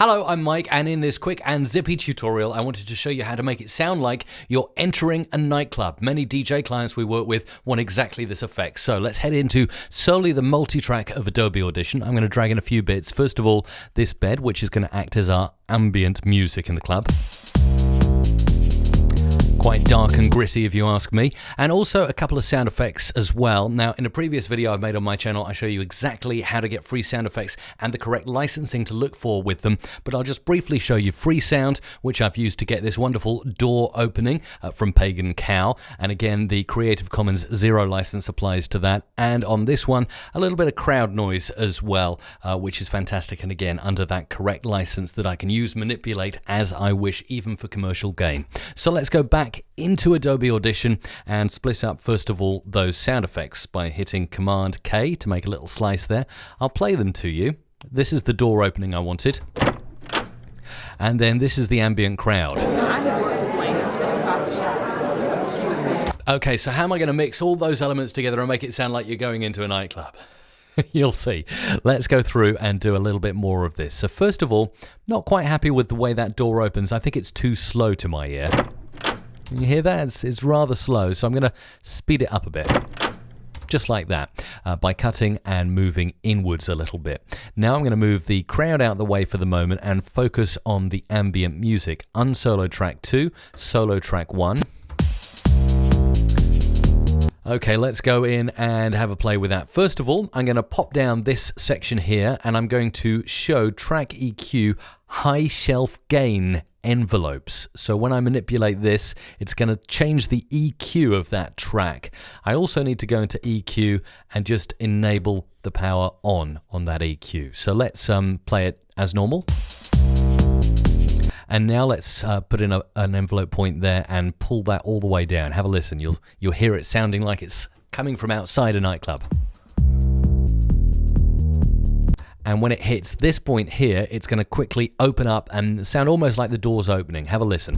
Hello, I'm Mike, and in this quick and zippy tutorial, I wanted to show you how to make it sound like you're entering a nightclub. Many DJ clients we work with want exactly this effect. So let's head into solely the multi-track of Adobe Audition. I'm going to drag in a few bits. First of all, this bed, which is going to act as our ambient music in the club. Quite dark and gritty if you ask me, and also a couple of sound effects as well. Now, in a previous video I've made on my channel, I show you exactly how to get free sound effects and the correct licensing to look for with them, but I'll just briefly show you free sound, which I've used to get this wonderful door opening from Pagan Cow, and again the Creative Commons 0 license applies to that, and on this one a little bit of crowd noise as well, which is fantastic, and again under that correct license that I can use, manipulate as I wish, even for commercial gain. So let's go back into Adobe Audition and split up first of all those sound effects by hitting Command K to make a little slice there. I'll play them to you. This is the door opening I wanted, and then this is the ambient crowd. Okay, so how am I going to mix all those elements together and make it sound like you're going into a nightclub? You'll see. Let's go through and do a little bit more of this. So first of all, not quite happy with the way that door opens. I think it's too slow to my ear. You hear that? It's rather slow, so I'm going to speed it up a bit. Just like that, by cutting and moving inwards a little bit. Now I'm going to move the crowd out the way for the moment and focus on the ambient music. Unsolo track 2, solo track 1. Okay, let's go in and have a play with that. First of all, I'm going to pop down this section here and I'm going to show track EQ high shelf gain envelopes. So when I manipulate this, it's going to change the EQ of that track. I also need to go into EQ and just enable the power on that EQ. So let's play it as normal. And now let's put in an envelope point there and pull that all the way down. Have a listen. You'll hear it sounding like it's coming from outside a nightclub. And when it hits this point here, it's going to quickly open up and sound almost like the door's opening. Have a listen.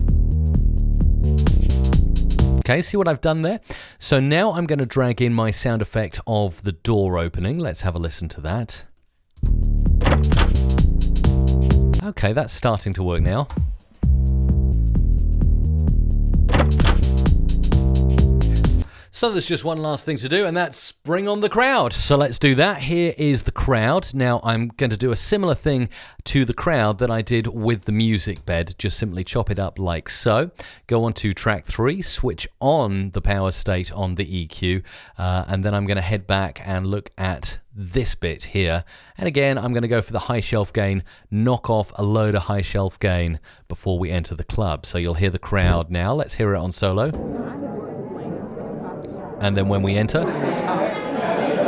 Okay, see what I've done there? So now I'm going to drag in my sound effect of the door opening. Let's have a listen to that. Okay, that's starting to work now. So there's just one last thing to do, and that's bring on the crowd. So let's do that. Here is the crowd. Now I'm going to do a similar thing to the crowd that I did with the music bed. Just simply chop it up like so. Go on to track 3, switch on the power state on the EQ, and then I'm going to head back and look at this bit here. And again, I'm going to go for the high shelf gain, knock off a load of high shelf gain before we enter the club. So you'll hear the crowd now. Let's hear it on solo. And then when we enter,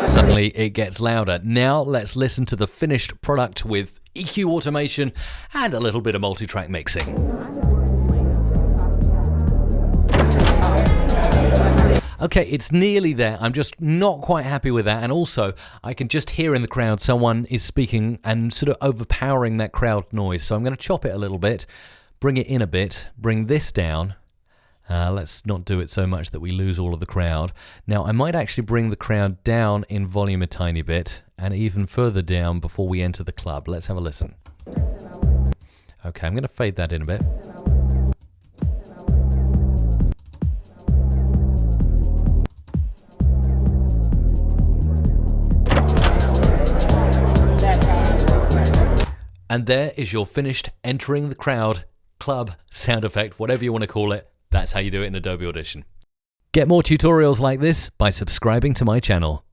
suddenly it gets louder. Now let's listen to the finished product with EQ automation and a little bit of multi-track mixing. Okay, it's nearly there. I'm just not quite happy with that. And also, I can just hear in the crowd someone is speaking and sort of overpowering that crowd noise. So I'm going to chop it a little bit, bring it in a bit, bring this down. Let's not do it so much that we lose all of the crowd. Now, I might actually bring the crowd down in volume a tiny bit and even further down before we enter the club. Let's have a listen. Okay, I'm going to fade that in a bit. And there is your finished entering the crowd club sound effect, whatever you want to call it. That's how you do it in Adobe Audition. Get more tutorials like this by subscribing to my channel.